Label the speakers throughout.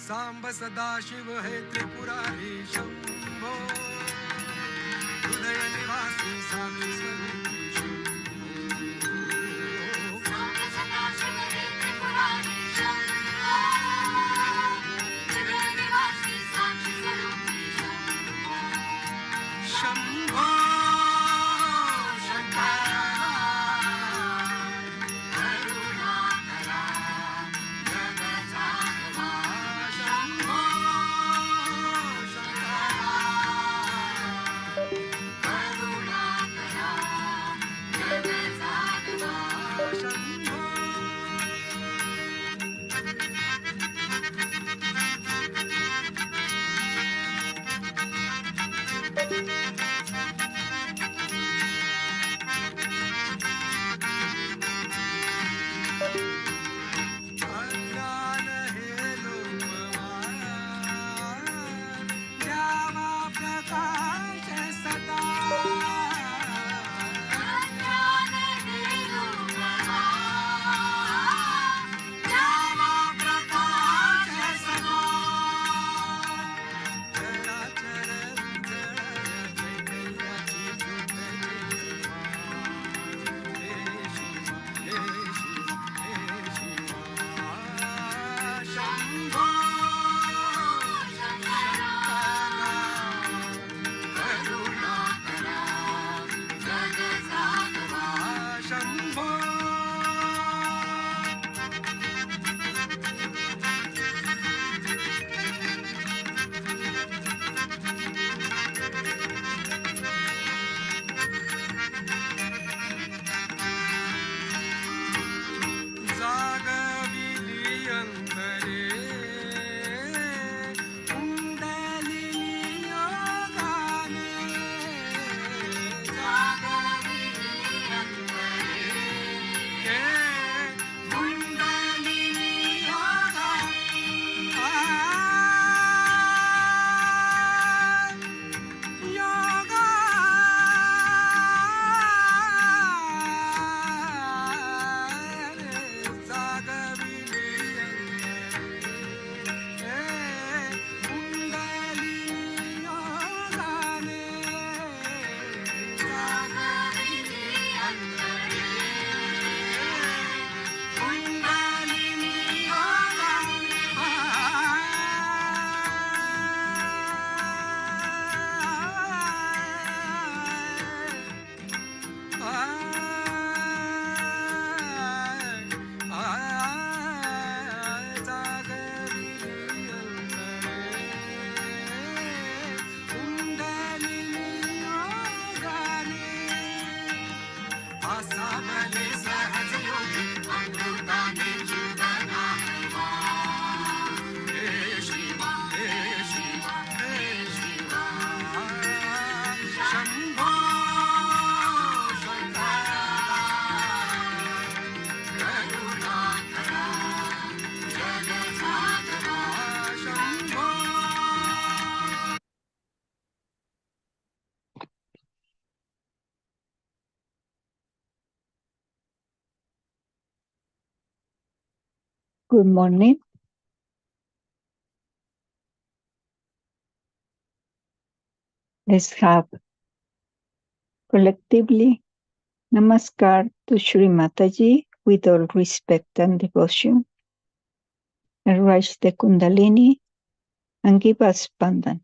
Speaker 1: सांब सदाशिव हे त्रिपुरारी शंभो हृदय निवासी साक्षी स्वरूपी Shambho
Speaker 2: Good morning. Let's have collectively Namaskar to Shri Mataji with all respect and devotion, and rise the Kundalini and give us Spandan.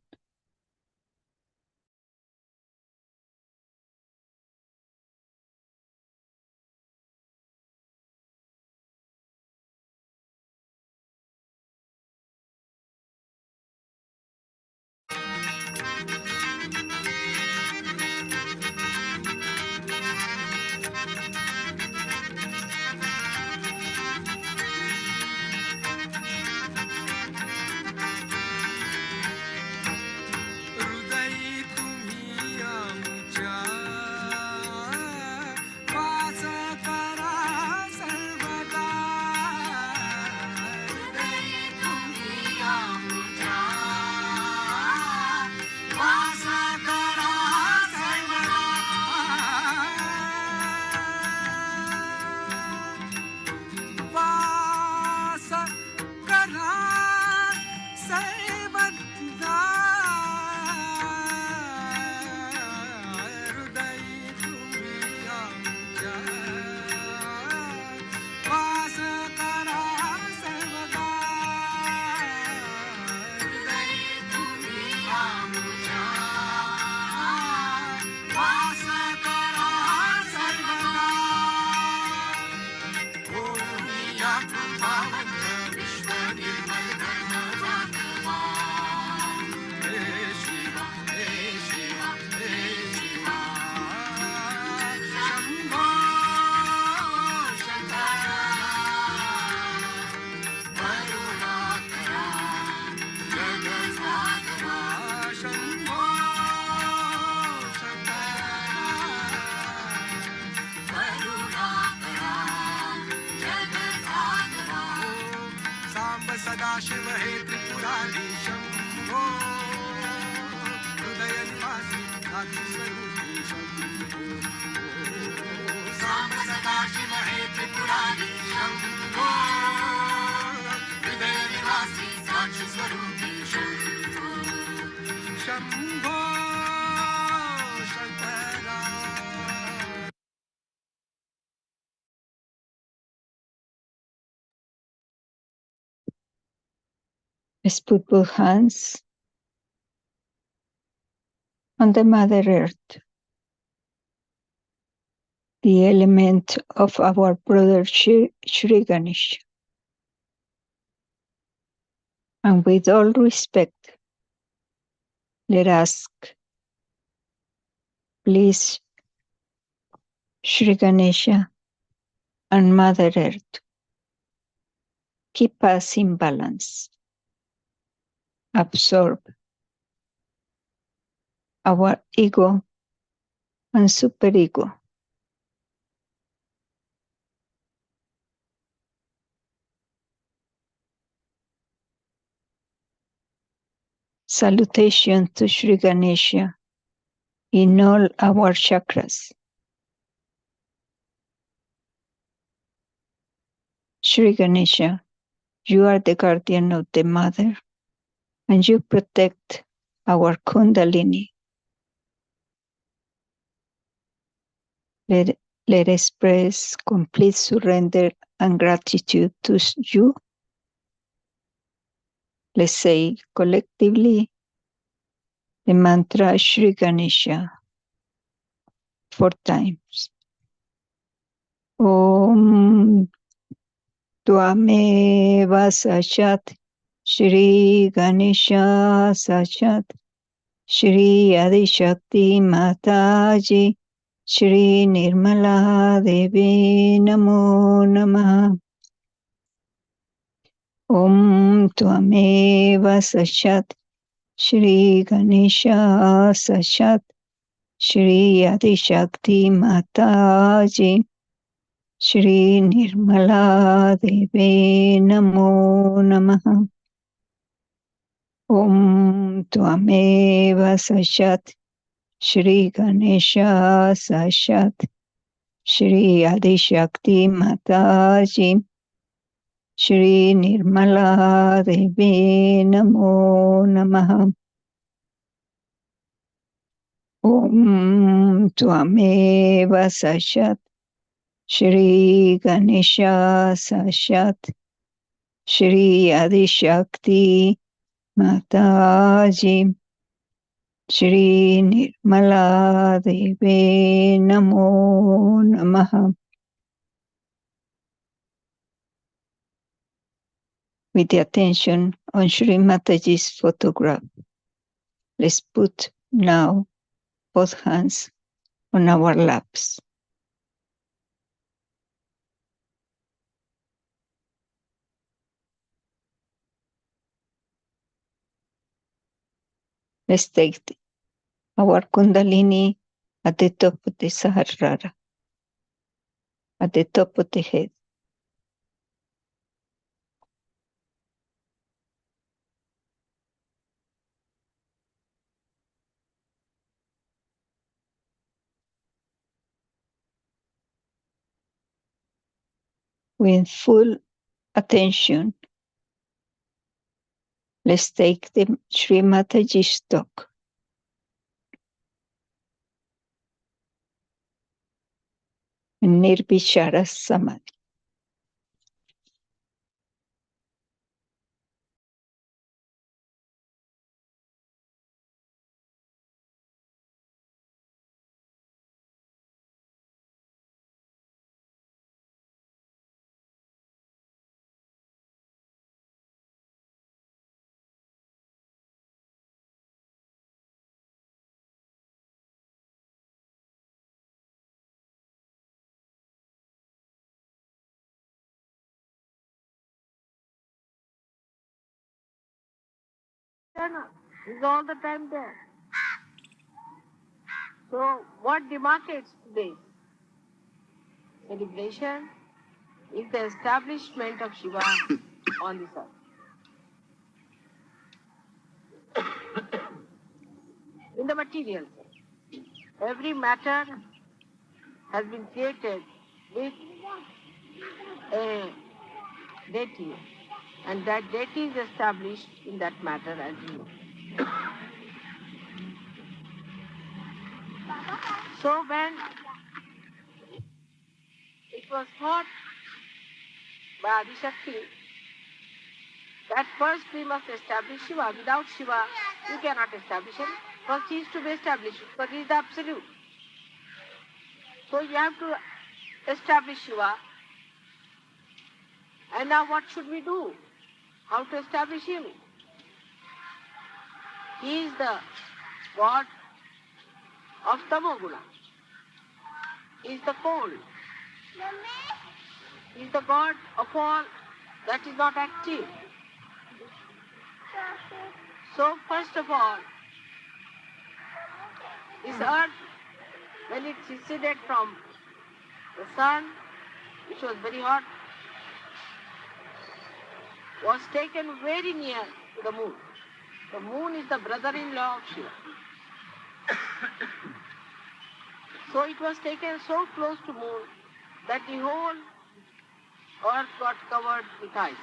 Speaker 1: Sadashiv हे त्रिपुरारी शंभो हृदय निवासी साक्षी स्वरूपी शंभो सांब सदाशिव हे त्रिपुरारी शंभो हृदय निवासी साक्षी स्वरूपी Shambho Shambho Shankara.
Speaker 2: Let's put both hands on the Mother Earth, the element of our brother Shri Ganesh. And with all respect, let us ask, please, Shri Ganesha and Mother Earth, keep us in balance. Absorb our ego and superego. Salutation to Shri Ganesha in all our chakras. Shri Ganesha, you are the guardian of the Mother, and you protect our Kundalini. Let us express complete surrender and gratitude to you. Let's say collectively the mantra Shri Ganesha 4 times. Om Tvameva Sachat Shri Ganesha Sachat Shri Adishakti Mataji Shri Nirmala Devi Namo Namaha. Om Tvameva Sachat Shri Ganesha Sachat Shri Adishakti Mataji Shri Nirmala Devi Namo Namaha. Om Tvameva Sachat Shri Ganesha Sachat Shri Adishakti Mataji Shri Nirmala Devi Namo Namaha. Om Tvameva Sachat Shri Ganesha Sachat Shri Adishakti Mataji Shri Nirmala Devi Namo Namaha. With the attention on Shri Mataji's photograph, let's put now both hands on our laps. Let's take our Kundalini at the top of the Sahasrara, at the top of the head. With full attention, let's take the Shri Mataji's talk. Nirvichara Samadhi.
Speaker 3: Is all the time there. So what demarcates today? Celebration is the establishment of Shiva on this earth. in the material sense. Every matter has been created with a deity, and that deity is established in that matter, as you know. So when it was thought by Adi Shakti that first we must establish Shiva. Without Shiva, you cannot establish him. First he is to be established, because he is the absolute. So you have to establish Shiva. And now what should we do? How to establish him? He is the God of Tamoguna. He is the cold. He is the God of all that is not active. So first of all, this earth, when it receded from the sun, which was very hot, was taken very near to the moon. The moon is the brother-in-law of Shiva. So it was taken so close to moon that the whole earth got covered with ice.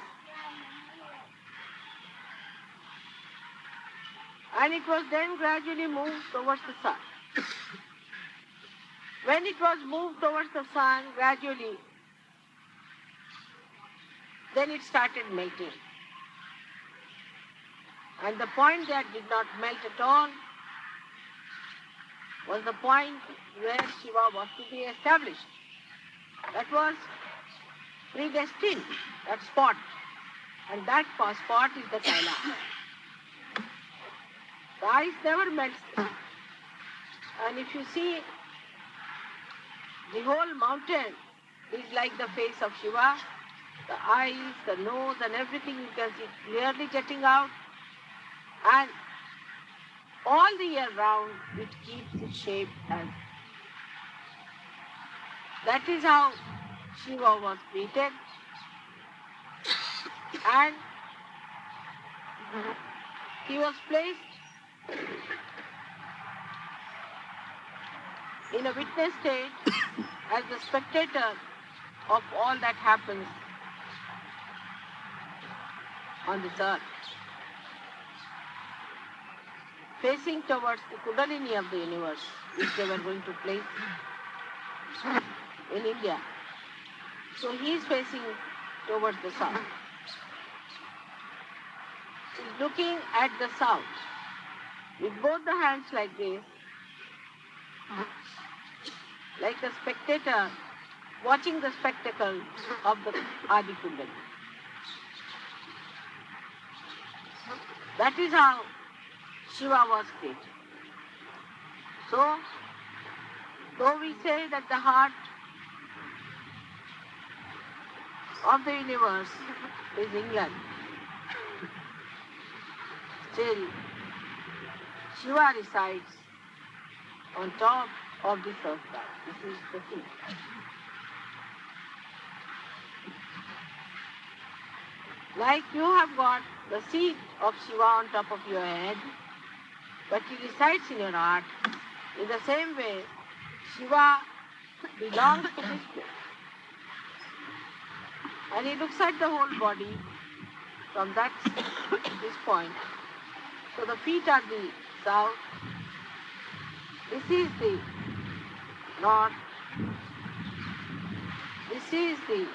Speaker 3: And it was then gradually moved towards the sun. When it was moved towards the sun gradually, then it started melting. And the point that did not melt at all was the point where Shiva was to be established. That was predestined, that spot. And that spot is the Kailash. The ice never melts. And if you see, the whole mountain is like the face of Shiva. The eyes, the nose and everything you can see clearly jetting out. And all the year round it keeps its shape. And that is how Shiva was created. And he was placed in a witness state as the spectator of all that happens on this earth, facing towards the Kundalini of the universe, which they were going to place in India. So he is facing towards the south. He is looking at the south with both the hands like this, like a spectator watching the spectacle of the Adi Kundalini. That is how Shiva was created. So, though we say that the heart of the universe is England, still Shiva resides on top of this earth. This is the thing. Like you have got the seat of Shiva on top of your head, but he resides in your heart. In the same way, Shiva belongs to this place. And he looks at the whole body from this point. So the feet are the south. This is the north. This is the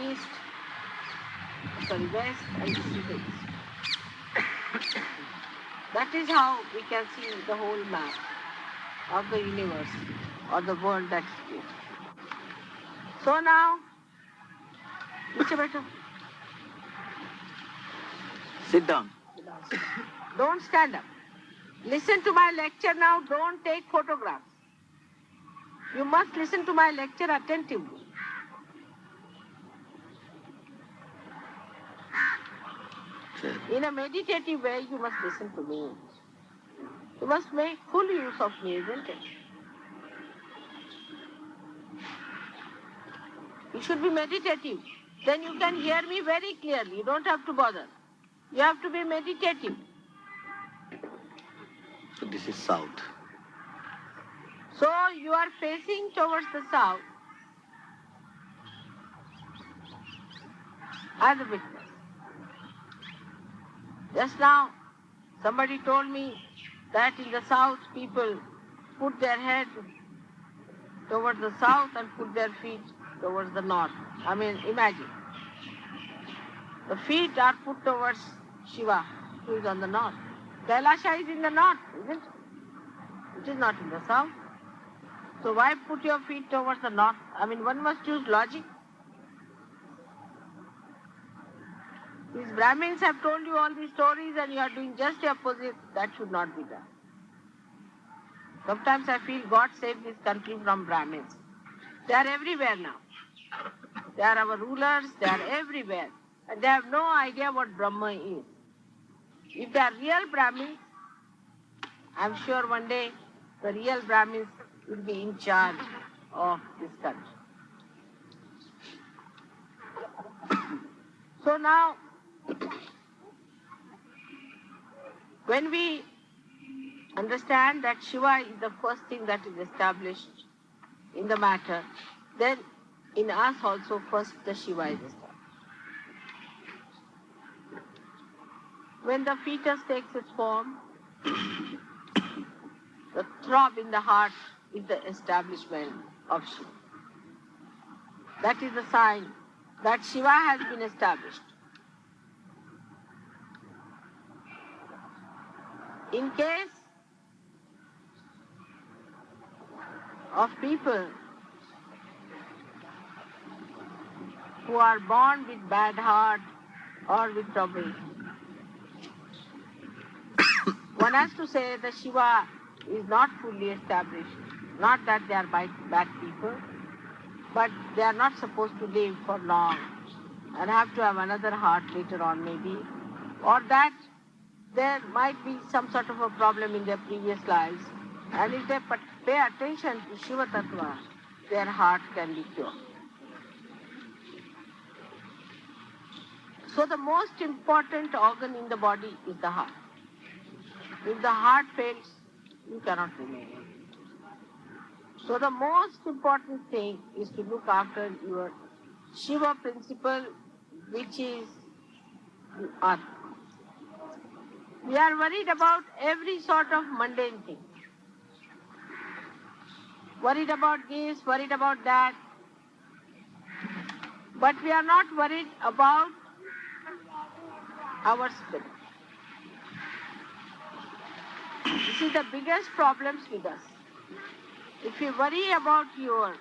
Speaker 3: east. West, and this is the east. That is how we can see the whole map of the universe or the world that is created. So now, Mr. Better,
Speaker 1: Sit down.
Speaker 3: don't stand up. Listen to my lecture now, don't take photographs. You must listen to my lecture attentively. In a meditative way, you must listen to me. You must make full use of me, isn't it? You should be meditative. Then you can hear me very clearly. You don't have to bother. You have to be meditative.
Speaker 1: So this is south.
Speaker 3: So you are facing towards the south as a witness. Just now, somebody told me that in the south people put their head towards the south and put their feet towards the north. I mean, imagine. The feet are put towards Shiva, who is on the north. Kailasha is in the north, isn't it? It is not in the south. So why put your feet towards the north? I mean, one must use logic. These Brahmins have told you all these stories and you are doing just the opposite. That should not be done. Sometimes I feel God save this country from Brahmins. They are everywhere now. They are our rulers, they are everywhere. And they have no idea what Brahma is. If they are real Brahmins, I am sure one day the real Brahmins will be in charge of this country. So now, when we understand that Shiva is the first thing that is established in the matter, then in us also first the Shiva is established. When the fetus takes its form, the throb in the heart is the establishment of Shiva. That is the sign that Shiva has been established. In case of people who are born with bad heart or with trouble, one has to say that Shiva is not fully established. Not that they are bad people, but they are not supposed to live for long and have to have another heart later on maybe, or that there might be some sort of a problem in their previous lives, and if they pay attention to Shiva Tattva, their heart can be cured. So the most important organ in the body is the heart. If the heart fails, you cannot remain. So the most important thing is to look after your Shiva principle, which is the Atma. We are worried about every sort of mundane thing. Worried about this, worried about that. But we are not worried about our spirit. This is the biggest problems with us. If you worry about your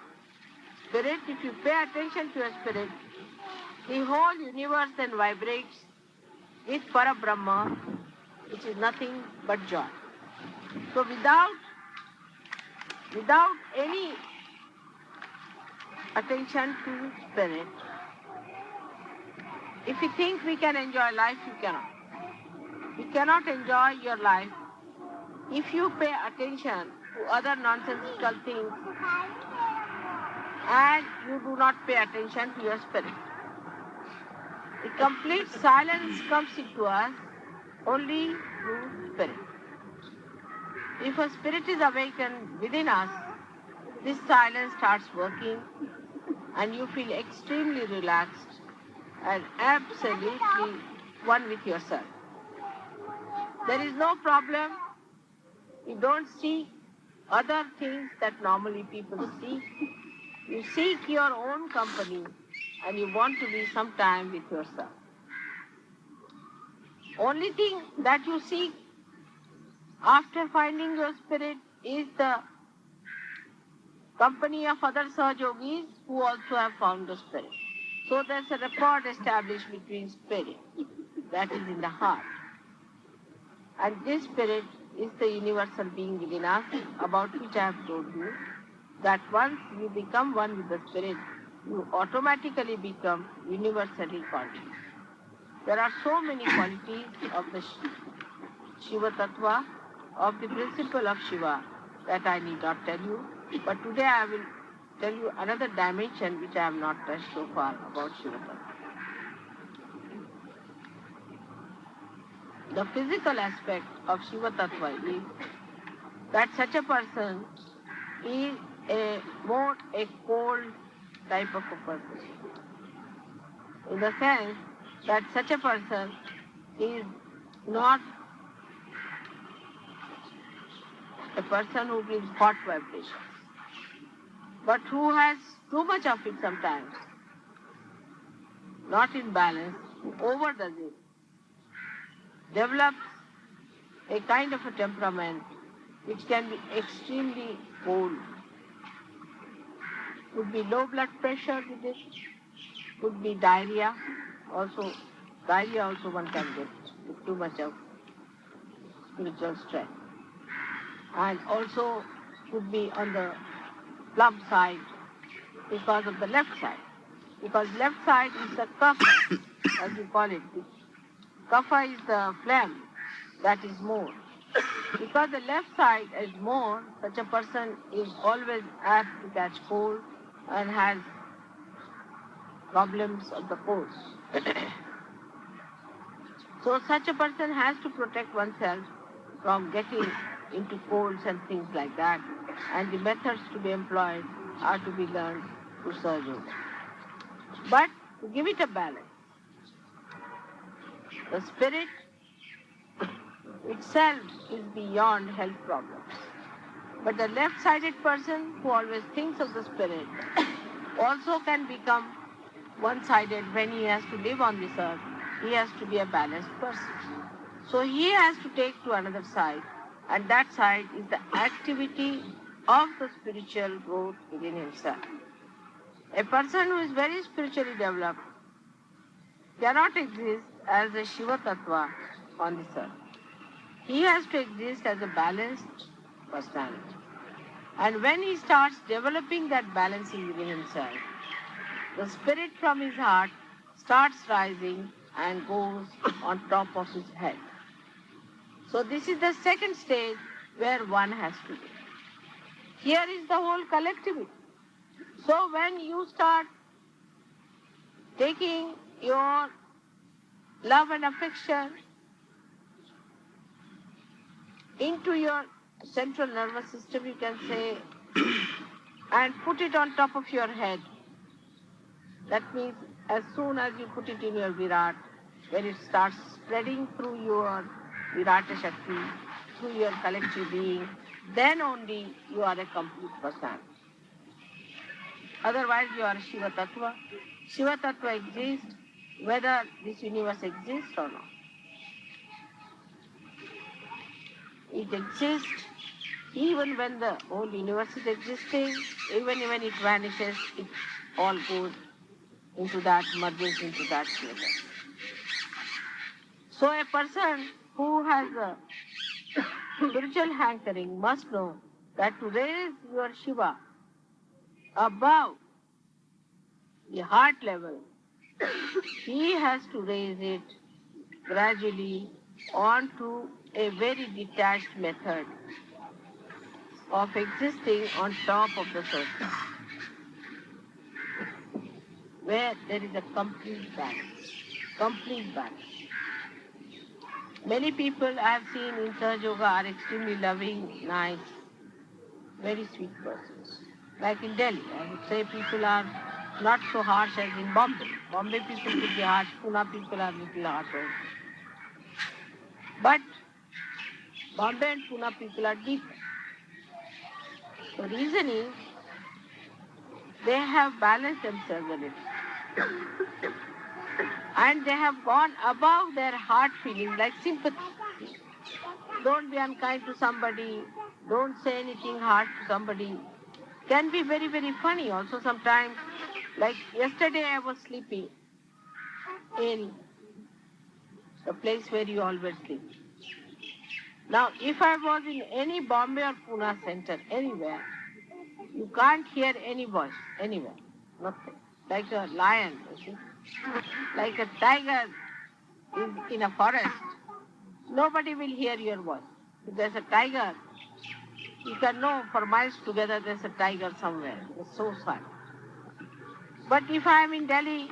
Speaker 3: spirit, if you pay attention to your spirit, the whole universe then vibrates with Parabrahma, which is nothing but joy. So without any attention to spirit, if you think we can enjoy life, you cannot. You cannot enjoy your life if you pay attention to other nonsensical things and you do not pay attention to your spirit. The complete silence comes into us only through spirit. If a spirit is awakened within us, this silence starts working and you feel extremely relaxed and absolutely one with yourself. There is no problem. You don't seek other things that normally people seek. You seek your own company and you want to be sometime with yourself. Only thing that you seek after finding your spirit is the company of other Sahajogis who also have found the spirit. So there's a rapport established between spirit, that is in the heart. And this spirit is the universal being within us, about which I have told you, that once you become one with the spirit, you automatically become universally conscious. There are so many qualities of the Shiva Tattva, of the principle of Shiva, that I need not tell you. But today I will tell you another dimension which I have not touched so far about Shiva Tattva. The physical aspect of Shiva Tattva is that such a person is more a cold type of a person. In the sense that such a person is not a person who brings hot vibrations, but who has too much of it sometimes, not in balance, who overdoes it, develops a kind of a temperament which can be extremely cold. Could be low blood pressure with it, could be diarrhea also. Diarrhea also one can get with too much of spiritual strength. And also could be on the plump side because of the left side. Because left side is the kapha, as we call it. Kapha is the phlegm that is more. Because the left side is more, such a person is always apt to catch cold and has problems of the cold. So such a person has to protect oneself from getting into colds and things like that. And the methods to be employed are to be learned through Sahaja. But to give it a balance, the spirit itself is beyond health problems. But the left-sided person who always thinks of the spirit also can become one-sided when he has to live on this earth. He has to be a balanced person. So he has to take to another side, and that side is the activity of the spiritual growth within himself. A person who is very spiritually developed cannot exist as a Shiva Tattva on this earth. He has to exist as a balanced personality. And when he starts developing that balancing within himself, the spirit from his heart starts rising and goes on top of his head. So this is the second stage where one has to be. Here is the whole collectivity. So when you start taking your love and affection into your central nervous system, you can say, and put it on top of your head. That means as soon as you put it in your Virat, when it starts spreading through your Virata Shakti, through your collective being, then only you are a complete person. Otherwise you are Shiva Tattva. Shiva Tattva exists whether this universe exists or not. It exists even when the whole universe is existing, even when it vanishes, it all goes into that, merges into that together. So a person who has a spiritual hankering must know that to raise your Shiva above the heart level, he has to raise it gradually onto a very detached method of existing on top of the surface, where there is a complete balance. Complete balance. Many people I have seen in Sahaja Yoga are extremely loving, nice, very sweet persons. Like in Delhi, I would say people are not so harsh as in Bombay. Bombay people could be harsh, Pune people are little harsh also. But Bombay and Pune people are different. The reason is they have balanced themselves a little. And they have gone above their heart feeling, like sympathy. Don't be unkind to somebody, don't say anything hard to somebody. Can be very, very funny also sometimes. Like yesterday I was sleeping in the place where you always sleep. Now if I was in any Bombay or Pune center, anywhere, you can't hear any voice, anywhere, nothing. Like a lion, you see. Like a tiger is in a forest, nobody will hear your voice. If there's a tiger, you can know for miles together there's a tiger somewhere. It's so silent. But if I am in Delhi,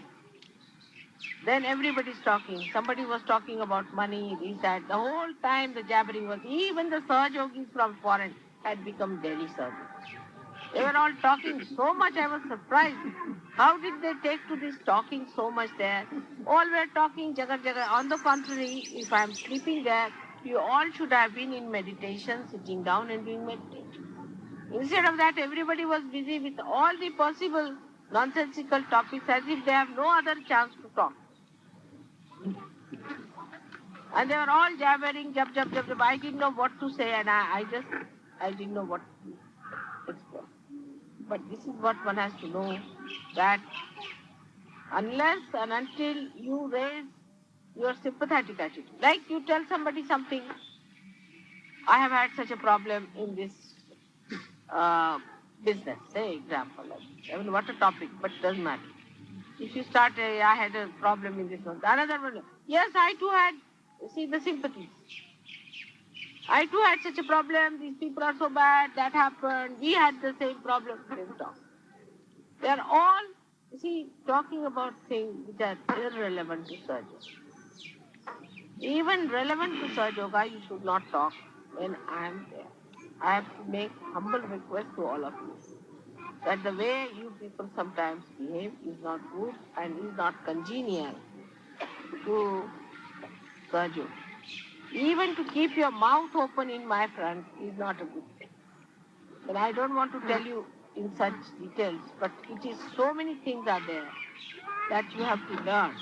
Speaker 3: then everybody's talking. Somebody was talking about money, this, that. The whole time the jabbering was, even the Sahaja yogis from foreign, had become Delhi surgeons. They were all talking so much, I was surprised. How did they take to this talking so much there? All were talking jaga jaga. On the contrary, if I am sleeping there, you all should have been in meditation, sitting down and doing meditation. Instead of that, everybody was busy with all the possible nonsensical topics as if they have no other chance to talk. And they were all jabbering, jab, jab, jab, jab. I didn't know what to say and I didn't know what to explain. But this is what one has to know, that unless and until you raise your sympathetic attitude, like you tell somebody something, I have had such a problem in this business, say example. I mean, what a topic, but it doesn't matter. If you start, I had a problem in this one, another one, yes, I too had, see the sympathies. I too had such a problem, these people are so bad, that happened, we had the same problem. They are all, talking about things which are irrelevant to Sahaja. Even relevant to Sahaja Yoga, you should not talk when I am there. I have to make humble request to all of you that the way you people sometimes behave is not good and is not congenial to Sahaja Yoga. Even to keep your mouth open in my front is not a good thing. But I don't want to tell you in such details, but it is so many things are there that you have to learn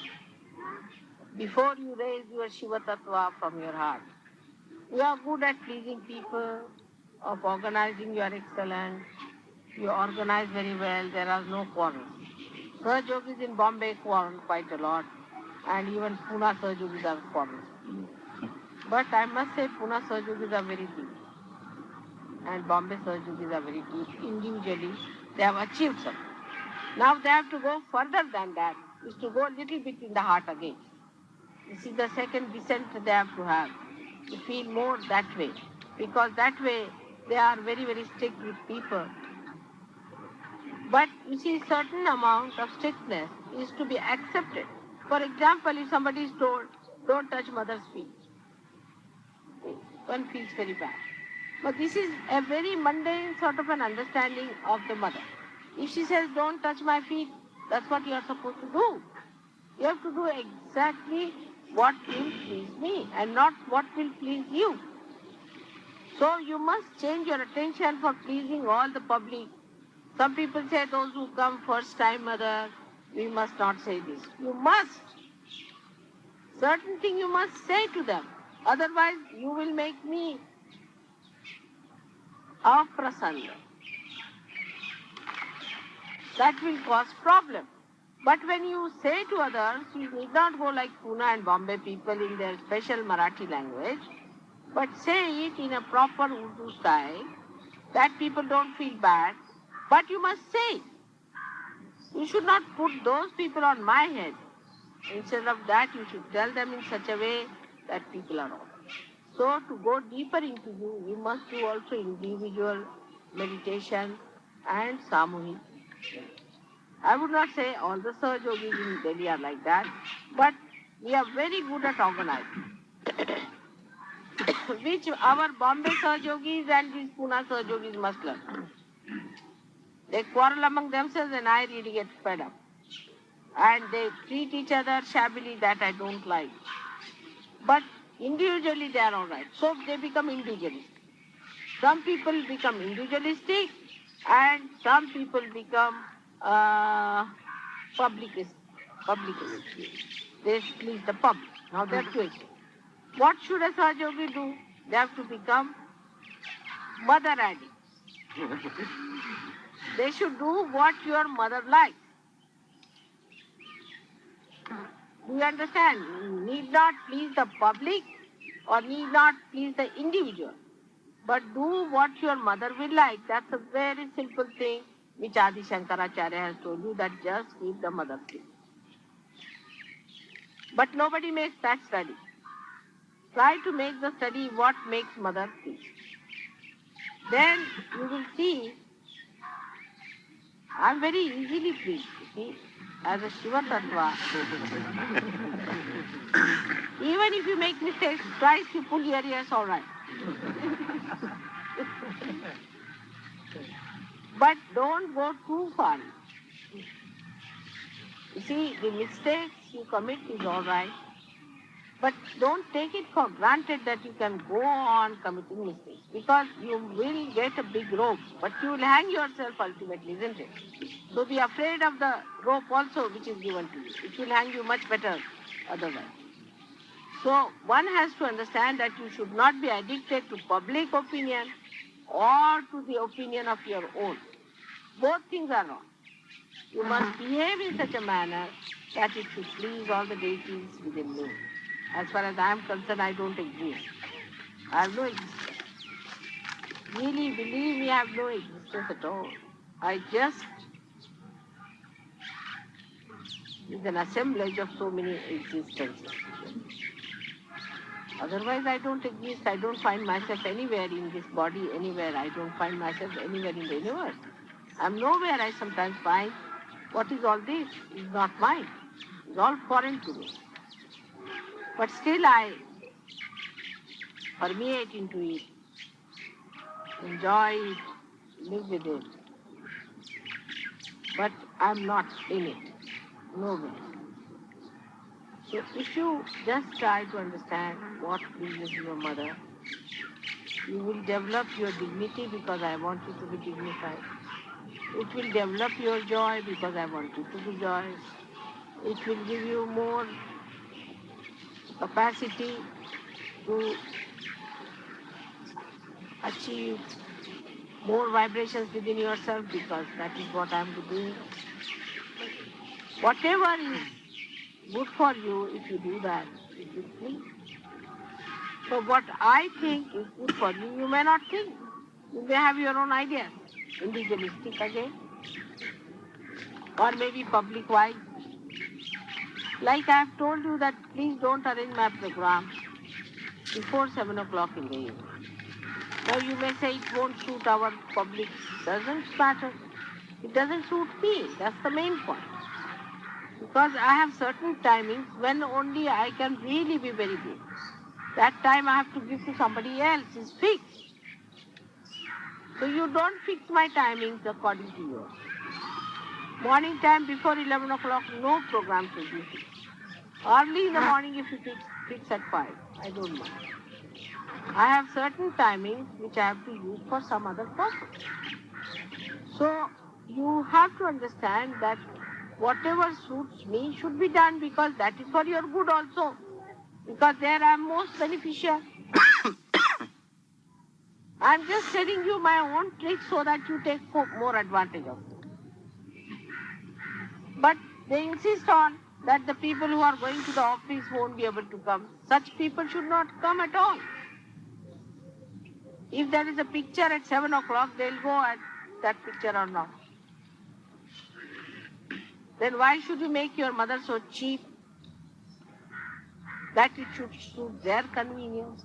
Speaker 3: before you raise your Shiva Tattva from your heart. You are good at pleasing people, of organizing, you are excellent, you organize very well, there are no quarrels. Sahaja Yogis in Bombay quarrel quite a lot, and even Pune Sahaja Yogis are quarrels. But I must say Pune Sahaja Yogis are very deep, and Bombay Sahaja Yogis are very deep. Individually, they have achieved something. Now they have to go further than that, is to go a little bit in the heart again. This is the second descent they have to feel more that way, because that way they are very, very strict with people. But you see, certain amount of strictness is to be accepted. For example, if somebody is told, don't touch mother's feet, one feels very bad. But this is a very mundane sort of an understanding of the mother. If she says, don't touch my feet, that's what you are supposed to do. You have to do exactly what will please me and not what will please you. So you must change your attention for pleasing all the public. Some people say those who come first time, mother, we must not say this. You must. Certain thing you must say to them. Otherwise you will make me aprasanna. That will cause problem. But when you say to others, you need not go like Pune and Bombay people in their special Marathi language, but say it in a proper Urdu style, that people don't feel bad, but you must say it. You should not put those people on my head. Instead of that, you should tell them in such a way that people are all. So to go deeper into you must do also individual meditation and samuhik. I would not say all the Sahaja Yogis in Delhi are like that, but we are very good at organizing. Which our Bombay Sahaja Yogis and these Pune Sahaja Yogis must learn. They quarrel among themselves and I really get fed up. And they treat each other shabbily, that I don't like. But individually they are all right. So they become individualistic. Some people become individualistic and some people become publicist. They please the public. Now they are twisted. What should a Sahaja Yogi do? They have to become mother addicts. They should do what your mother likes. Do you understand? You need not please the public or need not please the individual, but do what your mother will like. That's a very simple thing which Adi Shankaracharya has told you, that just keep the mother pleased. But nobody makes that study. Try to make the study what makes mother pleased. Then you will see, I am very easily pleased, you see, as a Shiva Tattva. Even if you make mistakes, twice you pull your ears, all right. But don't go too far. You see, the mistakes you commit is all right, but don't take it for granted that you can go on committing mistakes, because you will get a big rope, but you will hang yourself ultimately, isn't it? So be afraid of the rope also which is given to you. It will hang you much better otherwise. So one has to understand that you should not be addicted to public opinion or to the opinion of your own. Both things are wrong. You must behave in such a manner that it should please all the deities within me. As far as I am concerned, I don't exist. I have no existence. Really, believe me, I have no existence at all. I just is an assemblage of so many existences. Otherwise, I don't exist. I don't find myself anywhere in this body, anywhere. I don't find myself anywhere in the universe. I'm nowhere. I sometimes find, what is all this? It's not mine. It's all foreign to me. But still I permeate into it, enjoy it, live with it. But I'm not in it. Nowhere. So if you just try to understand what pleases your mother, you will develop your dignity because I want you to be dignified. It will develop your joy because I want you to be joyous. It will give you more capacity to achieve more vibrations within yourself because that is what I am doing. Whatever is good for you, if you do that, it will please. So what I think is good for you, you may not think. You may have your own ideas, individualistic again, or maybe public-wise. Like I have told you that please don't arrange my program before 7 o'clock in the evening. Now you may say it won't suit our public. Doesn't matter. It doesn't suit me. That's the main point. Because I have certain timings when only I can really be very good. That time I have to give to somebody else. It's fixed. So you don't fix my timings according to yours. Morning time before 11 o'clock, no program will be fixed. Early in the morning if you fix at 5, I don't mind. I have certain timings which I have to use for some other purpose. So you have to understand that whatever suits me should be done because that is for your good also. Because there I am most beneficial. I am just telling you my own tricks so that you take more advantage of it. But they insist on that the people who are going to the office won't be able to come. Such people should not come at all. If there is a picture at 7 o'clock, they'll go at that picture or not. Then why should you make your mother so cheap that it should suit their convenience?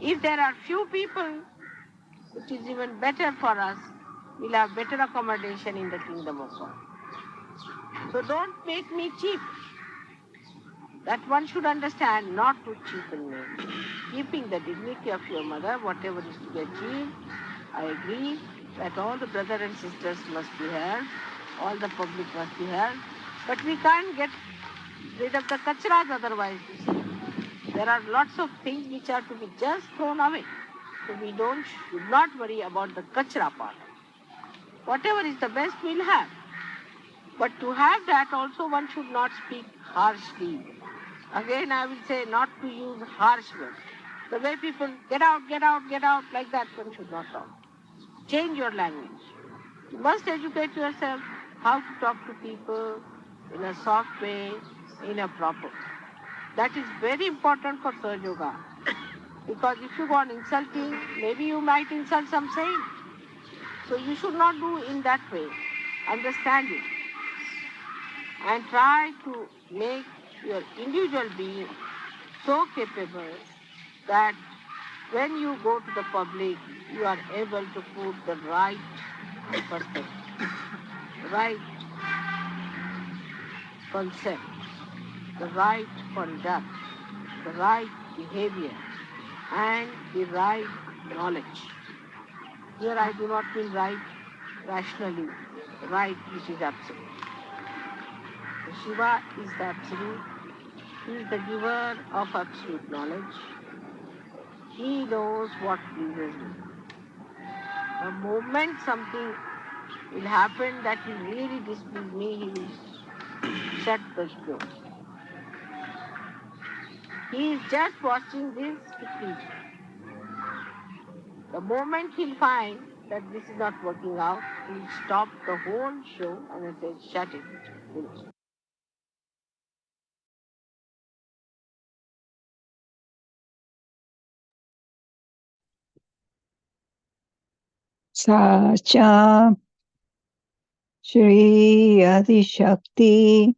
Speaker 3: If there are few people, it is even better for us. We'll have better accommodation in the kingdom of God. So don't make me cheap. That one should understand, not to cheapen me. Keeping the dignity of your mother, whatever is to be achieved, I agree that all the brothers and sisters must be heard, all the public must be heard, but we can't get rid of the kachras otherwise, you see. There are lots of things which are to be just thrown away. So we should not worry about the kachra part. Whatever is the best we'll have. But to have that also one should not speak harshly. Again I will say not to use harsh words. The way people get out, like that one should not talk. Change your language. You must educate yourself how to talk to people in a soft way, in a proper. That is very important for Sahaja Yoga. Because if you go on insulting, maybe you might insult some saint. So you should not do in that way. Understand it. And try to make your individual being so capable that when you go to the public, you are able to put the right perspective, right concept, the right conduct, the right behavior, and the right knowledge. Here I do not mean right rationally, right which is absolute. So Shiva is the absolute. He is the giver of absolute knowledge. He knows what pleases me. The moment something will happen that will really displease me, he will shut the door. He is just watching this to please me. The moment he'll find that this is not working out, he'll stop the whole show and he'll say, shut it. Finish.
Speaker 2: Sahaja, Shri Adishakti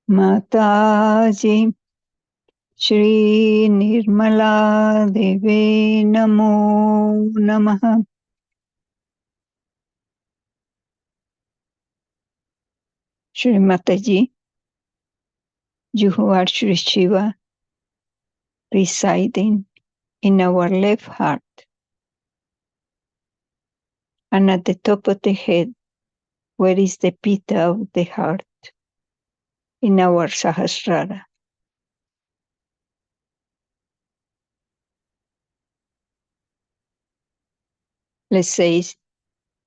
Speaker 2: Mataji, Shri Nirmala Deve Namo Namaha. Shri Mataji, you who are Shri Shiva, residing in our left heart and at the top of the head, where is the pita of the heart, in our Sahasrara. Let's say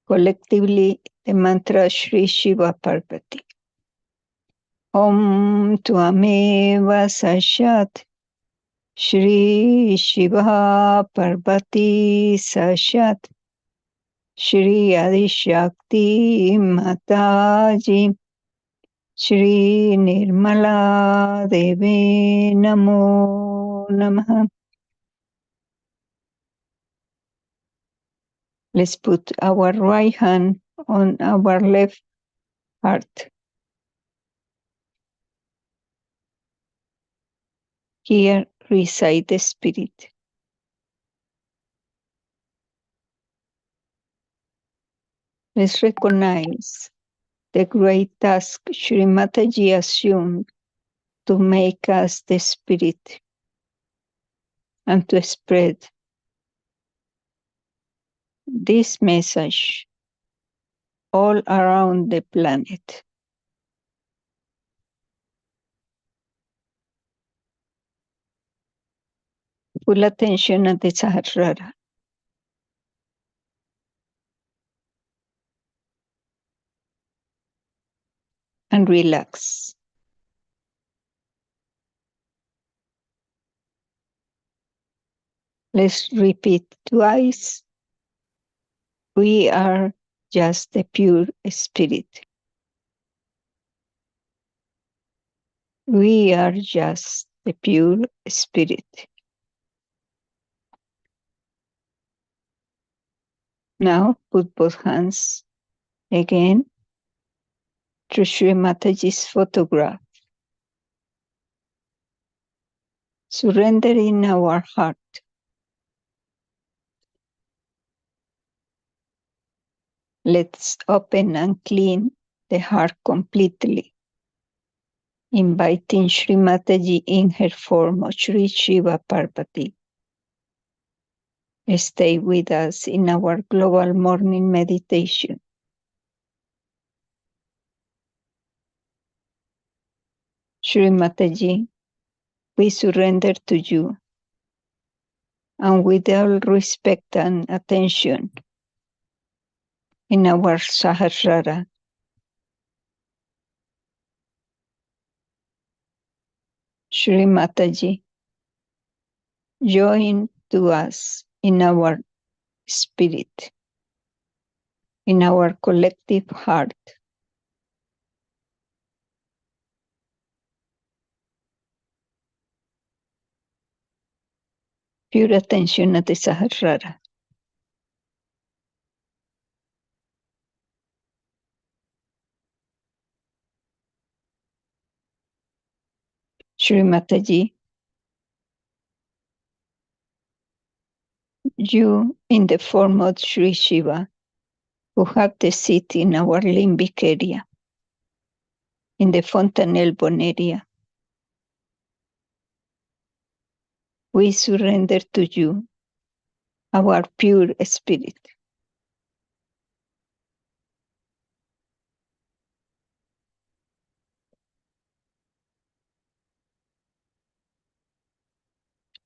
Speaker 2: collectively the mantra Shri Shiva Parvati. Om Tvameva Sashat Shri Shiva Parvati Sashat Shri Adishakti Mataji Shri Nirmala Deve Namo Namaha. Let's put our right hand on our left heart. Here resides the spirit. Let's recognize the great task Shri Mataji assumed to make us the spirit and to spread this message all around the planet. Full attention at the Sahasrara. And relax. Let's repeat twice. We are just the pure spirit. We are just the pure spirit. Now put both hands again to Shri Mataji's photograph. Surrender in our heart. Let's open and clean the heart completely, inviting Shri Mataji in her form of Shri Shiva Parvati. Stay with us in our global morning meditation. Shri Mataji, we surrender to you, and with all respect and attention, in our Sahasrara, Shri Mataji, join to us in our spirit, in our collective heart. Pure attention at the Sahasrara. Shri Mataji, you in the form of Shri Shiva, who have the seat in our limbic area, in the fontanelle bone area. We surrender to you, our pure spirit.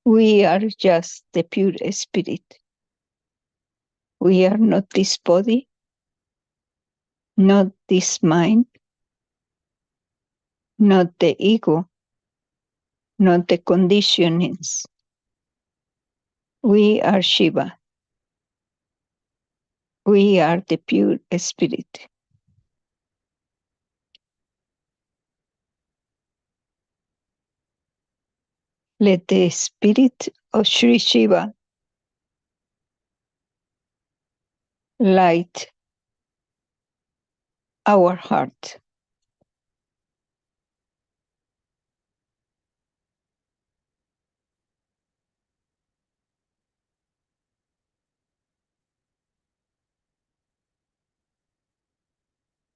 Speaker 2: We are just the pure spirit. We are not this body, not this mind, not the ego, not the conditionings. We are Shiva. We are the pure spirit. Let the spirit of Shri Shiva light our heart.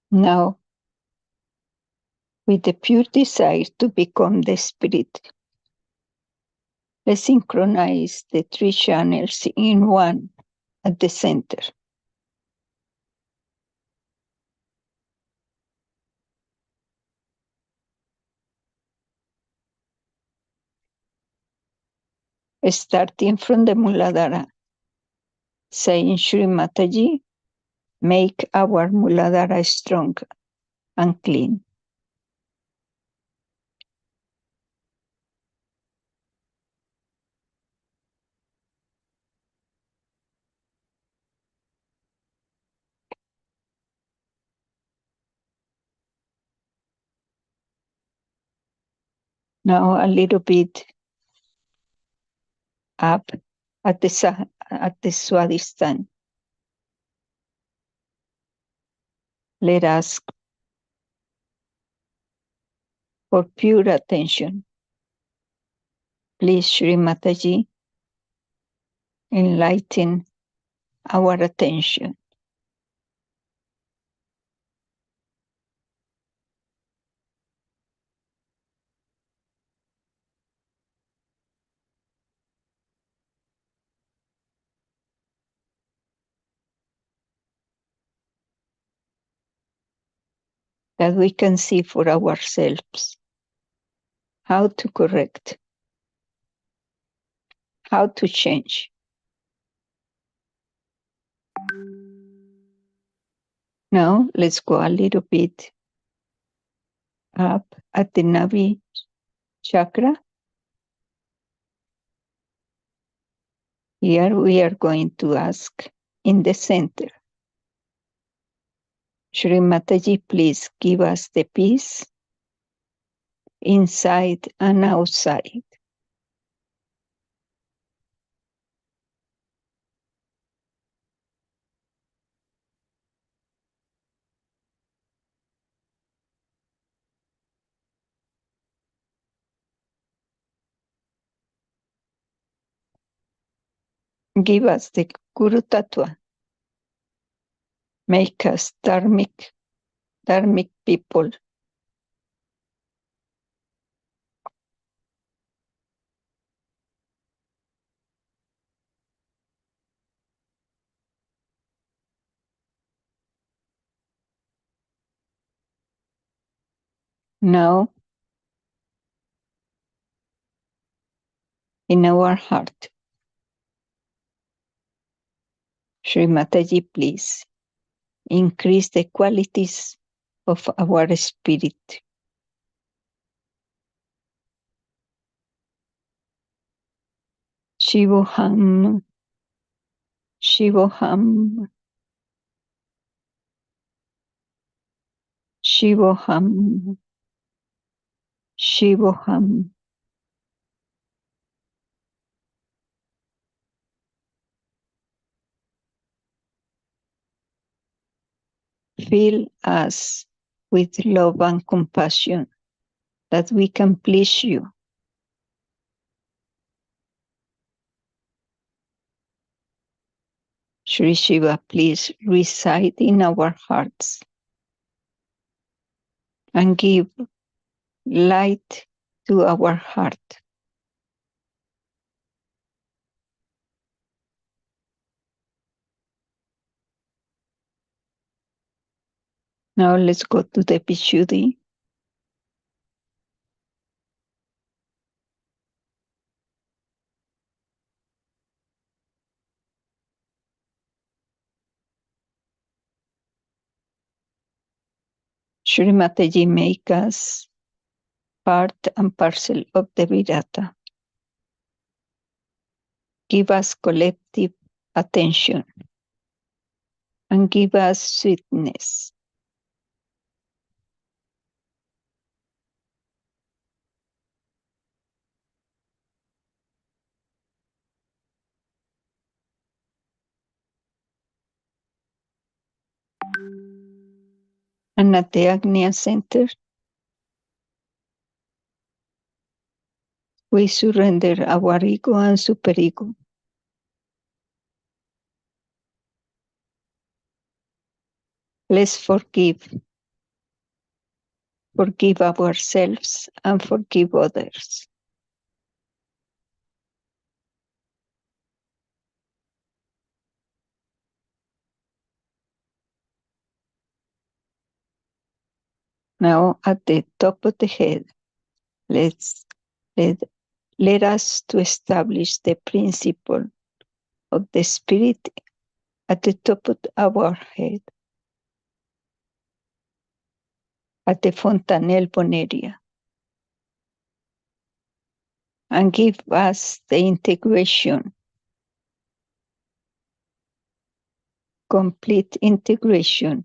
Speaker 2: Now, with the pure desire to become the spirit, let's synchronize the three channels in one at the center. Starting from the Muladhara, saying Shri Mataji, make our Muladhara strong and clean. Now a little bit up at the Swadhisthana. Let us for pure attention. Please, Shri Mataji, enlighten our attention. That we can see for ourselves how to correct, how to change. Now let's go a little bit up at the Navi chakra. Here we are going to ask in the center, Shri Mataji, please give us the peace inside and outside. Give us the Guru Tattva. Make us dharmic people. Now, in our heart, Shri Mataji, please increase the qualities of our spirit. Shivoham, Shivoham, Shivoham, Shivoham. Fill us with love and compassion that we can please you. Shri Shiva, please reside in our hearts and give light to our heart. Now let's go to the Vishuddhi. Shri Mataji make us part and parcel of the Virata. Give us collective attention and give us sweetness. And at the Agnya Center, we surrender our ego and superego. Let's forgive ourselves and forgive others. Now at the top of the head, let us to establish the principle of the spirit at the top of our head, at the fontanelle bone area, and give us the integration, complete integration.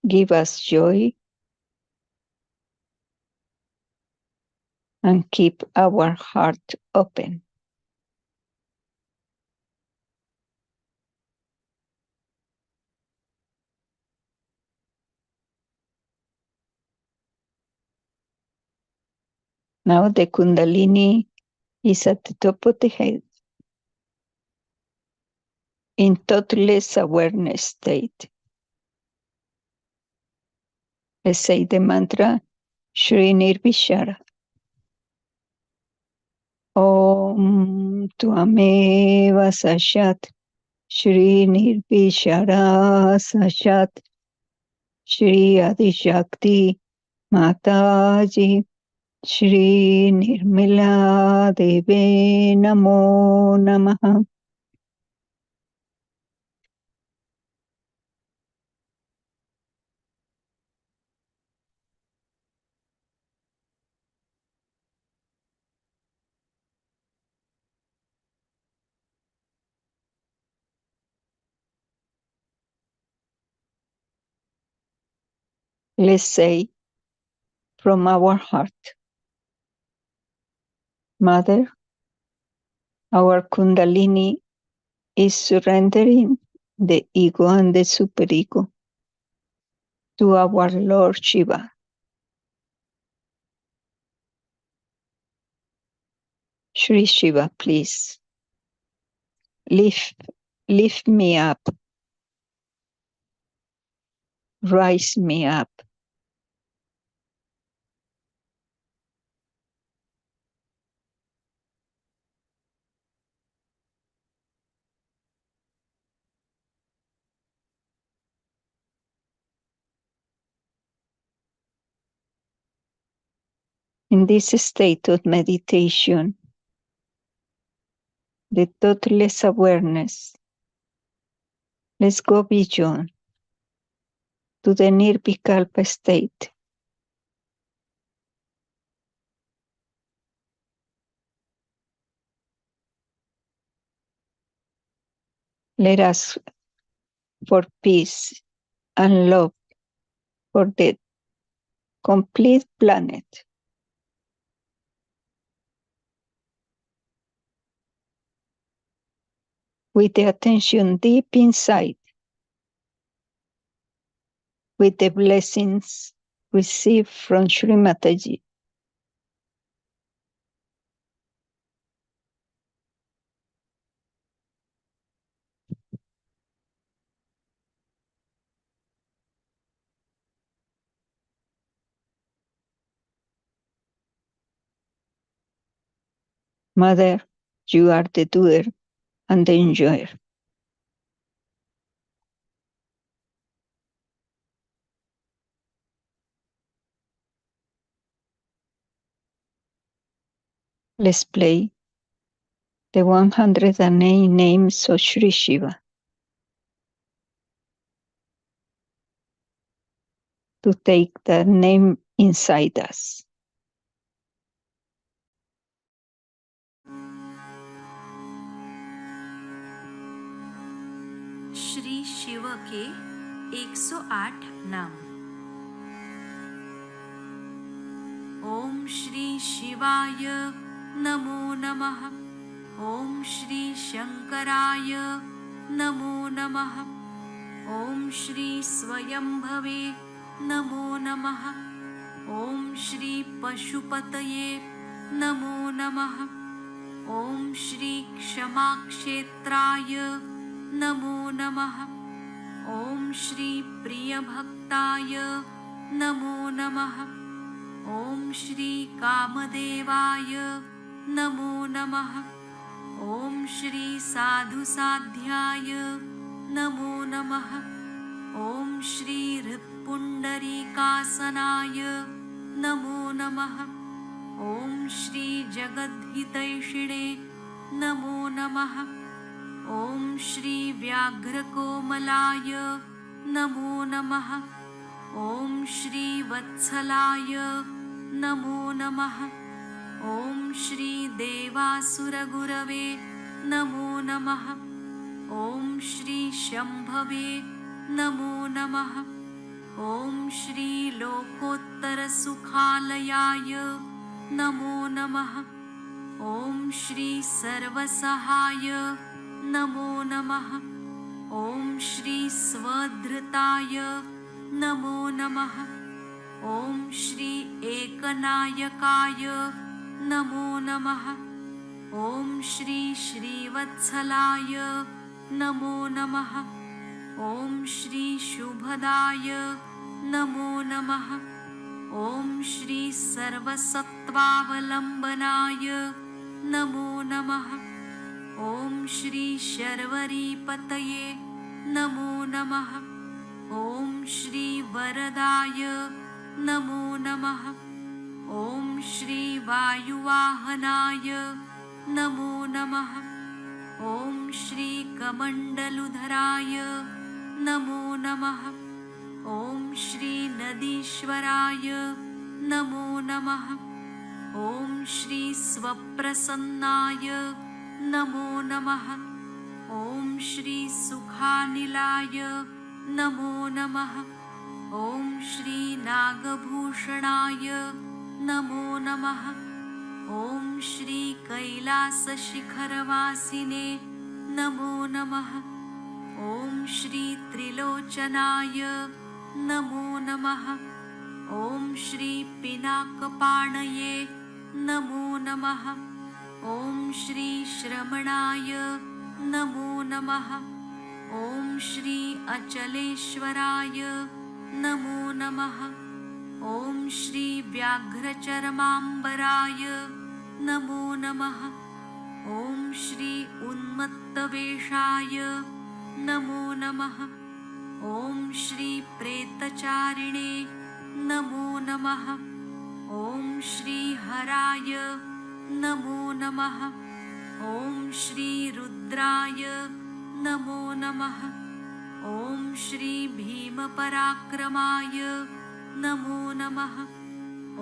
Speaker 2: Give us joy and keep our heart open. Now the Kundalini is at the top of the head, in thoughtless awareness state. Let's say the mantra Shri Nirvishara. Om Tvameva Sashat Shri Nirvishara Sashat Shri Adishakti Mataji Shri Nirmala Deve Namo Namaha. Let's say from our heart, Mother, our Kundalini is surrendering the ego and the superego to our Lord Shiva. Shri Shiva, please, lift me up, rise me up. In this state of meditation, the thoughtless awareness, let's go beyond to the Nirvikalpa state. Let us for peace and love for the complete planet. With the attention deep inside, with the blessings received from Shri Mataji. Mother, you are the doer and the enjoyer. Let's play the 108 names of Shri Shiva. to take the name inside us.
Speaker 4: Shri Shiv के 108 नाम। ओम श्री शिवाय नमो नमः। ओम श्री शंकराय नमो नमः। ओम श्री स्वयंभवे नमो नमः। ओम श्री पशुपतये नमो नमः। ओम श्री क्षमाक्षेत्राय नमो नमः। ओम श्री प्रियभक्ताय नमो नमः। ओम श्री कामदेवाय नमो नमः। ओम श्री साधुसाध्याय नमो नमः। ओम श्री हृत्पुण्डरीकासनाय नमो नमः। ओम श्री जगद्हितैषिणे नमो नमः। ओम श्री व्याघ्रकोमलाय नमो नमः। ओम श्री वत्सलाय नमो नमः। ओम श्री देवासुरगुरवे नमो नमः। ओम श्री शंभवे नमो नमः। ओम श्री लोकोत्तरसुखालयाय नमो नमः। ओम श्री सर्वसहाय नमो नमः। ओम श्री स्वधृताय नमो नमः। ओम श्री एकनायकाय नमो नमः। ओम श्री श्रीवत्सलाय नमो नमः। ओम श्री शुभदाय नमो नमः। ओम श्री सर्वसत्त्वावलम्बनाय नमो नमः। ओम श्री शर्वरीपतये नमो नमः। ओम श्री वरदाय नमो नमः। ओम श्री वायुवाहनाय नमो नमः। ओम श्री कमण्डलुधराय नमो नमः। ओम श्री नदीश्वराय नमो नमः। ओम श्री स्वप्रसन्नाय नमो नमः। ओम श्री सुखानिलाय नमो नमः। ओम श्री नागभूषणाय नमो नमः। ओम श्री कैलासशिखरवासिने नमो नमः। ओम श्री त्रिलोचनाय नमो नमः। ओम श्री पिनाकपाणये नमो नमः। ओम श्री श्रमणाय नमो नमः। ओम श्री अचलेश्वराय नमो नमः। ओम श्री व्याघ्रचर्माम्बराय नमो नमः। ओम श्री उन्मत्तवेषाय नमो नमः। ओम श्री प्रेतचारिणे नमो नमः। ओम श्री हराय नमो नमः। ओम श्री रुद्राय नमो नमः। ओम श्री भीमपराक्रमाय नमो नमः।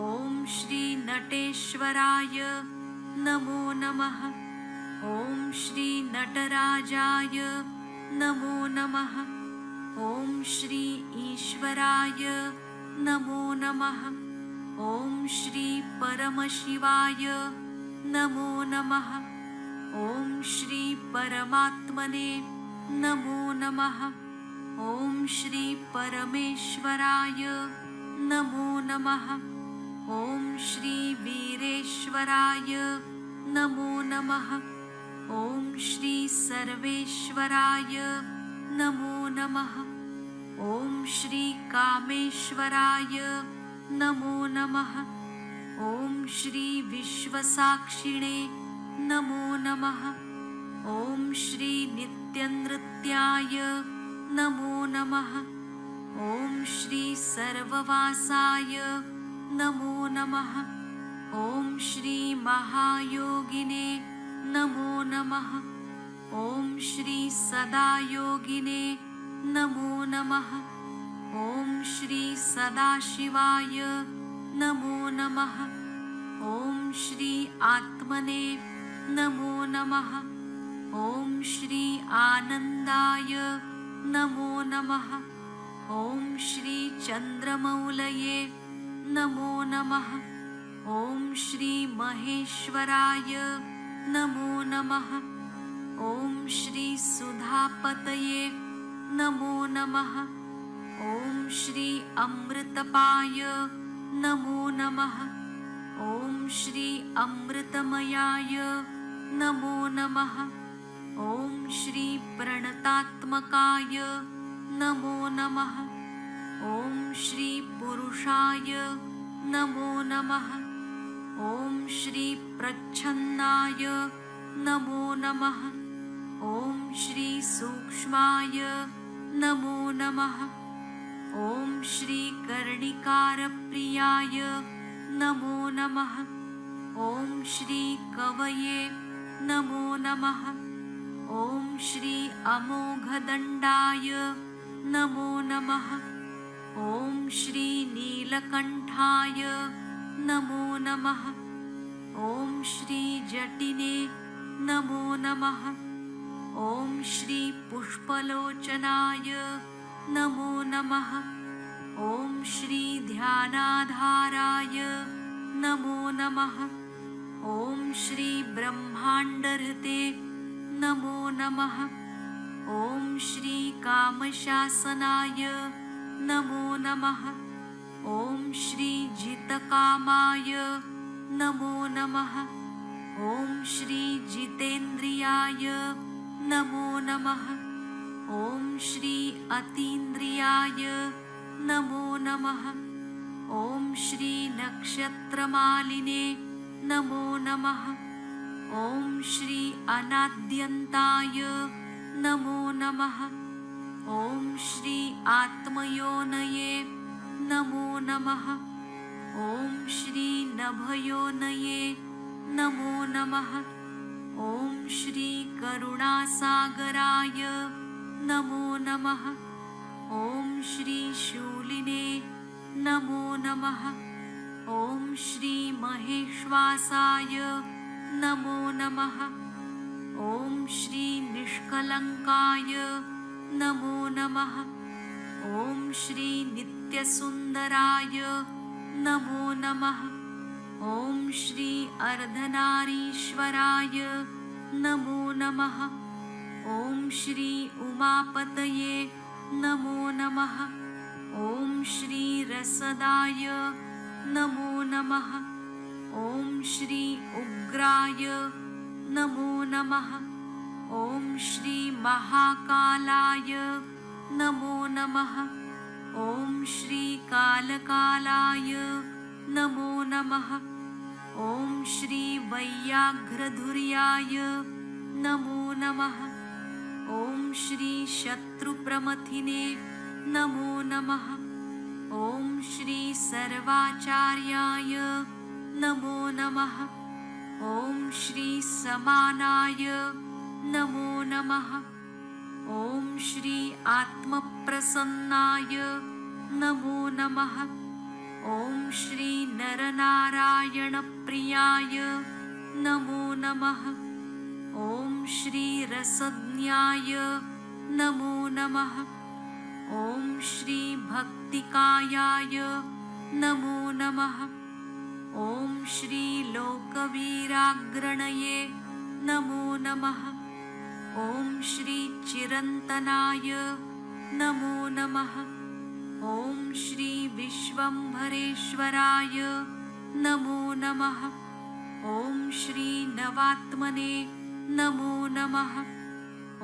Speaker 4: ओम श्री नटेश्वराय नमो नमः। ओम श्री नटराजाय नमो नमः। ओम श्री ईश्वराय नमो नमः। ओम श्री परमशिवाय नमो नमः। ओम श्री परमात्मने नमो नमः। ओम श्री परमेश्वराय नमो नमः। ओम श्री वीरेश्वराय नमो नमः। ओम श्री सर्वेश्वराय नमो नमः। ओम श्री कामेश्वराय नमो नमः। ओम श्री विश्वसाक्षिणे नमो नमः। ओम श्री नित्यनृत्याय नमो नमः। ओम श्री सर्ववासाय नमो नमः। ओम श्री महायोगिने नमो नमः। ओम श्री सदायोगिने नमो नमः। ॐ श्री सदाशिवाय नमो नमः। ॐ श्री आत्मने नमो नमः। ॐ श्री आनन्दाय नमो नमः। ॐ श्री चन्द्रमौलये नमो नमः। ॐ श्री महेश्वराय नमो नमः। ॐ श्री सुधापतये नमो नमः। ॐ श्री अमृतपाय नमो नमः। ॐ श्री अमृतमयाय नमो नमः। ॐ श्री प्रणतात्मकाय नमो नमः। ॐ श्री पुरुषाय नमो नमः। ॐ श्री प्रच्छन्नाय नमो नमः। ॐ श्री सूक्ष्माय नमो नमः। ॐ श्री कर्णिकारप्रियाय नमो नमः। ॐ श्री कवये नमो नमः। ॐ श्री अमोघदण्डाय नमो नमः। ॐ श्री नीलकण्ठाय नमो नमः। ॐ श्री जटिने नमो नमः। ॐ श्री पुष्पलोचनाय नमो नमः। ॐ श्री ध्यानाधाराय नमो नमः। ॐ श्री ब्रह्माण्डहृते नमो नमः। ॐ श्री कामशासनाय नमो नमः। ॐ श्री जितकामाय नमो नमः। ॐ श्री जितेन्द्रियाय नमो नमः। ॐ श्री अतीन्द्रियाय नमो नमः। ॐ श्री नक्षत्रमालिने नमो नमः। ॐ श्री अनाद्यन्ताय नमो नमः। ॐ श्री आत्मयोनये नमो नमः। ॐ श्री नभयोनये नमो नमः। ॐ श्री करुणासागराय नमो नमः। ॐ श्री शूलिने नमो नमः। ॐ श्री महेश्वासाय नमो नमः। ॐ श्री निष्कलङ्काय नमो नमः। ॐ श्री नित्यसुन्दराय नमो नमः। ॐ श्री अर्धनारीश्वराय नमो नमः। ॐ श्री उमापतये नमो नमः। ॐ श्री रसदाय नमो नमः। ॐ श्री उग्राय नमो नमः। ॐ श्री महाकालाय नमो नमः। ॐ श्री कालकालाय नमो नमः। ॐ श्री वैयाघ्रधुर्याय नमो नमः। ॐ श्री शत्रुप्रमथिने नमो नमः। ॐ श्री सर्वाचार्याय नमो नमः। ॐ श्री समानाय नमो नमः। ॐ श्री आत्मप्रसन्नाय नमो नमः। ॐ श्री नरनारायणप्रियाय नमो नमः। ॐ श्री रसज्ञाय नमो नमः। ॐ श्री भक्तिकायाय नमो नमः। ॐ श्री लोकवीराग्रणये नमो नमः। ॐ श्री चिरन्तनाय नमो नमः। ॐ श्री विश्वम्भरेश्वराय नमो नमः। ॐ श्री नवात्मने नमो नमः।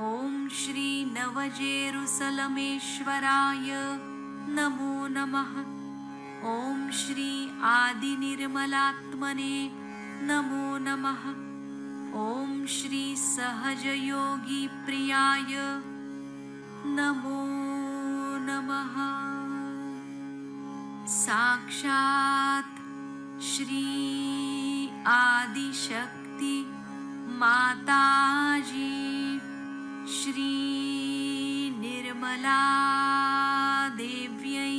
Speaker 4: ॐ श्री नवजेरुसलमेश्वराय नमो नमः। ॐ श्री आदिनिर्मलात्मने नमो नमः। ॐ श्री सहजयोगीप्रियाय नमो नमः। साक्षात् श्री आदिशक्ति माताजी श्री निर्मला देव्यै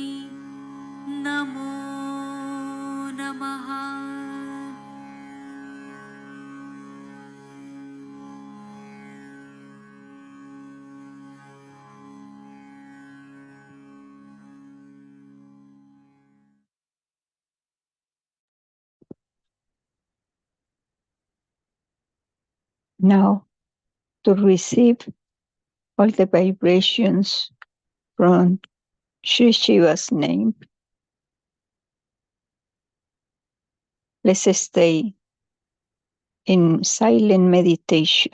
Speaker 4: नमो नमः।
Speaker 2: Now, to receive all the vibrations from Shri Shiva's name, let's stay in silent meditation.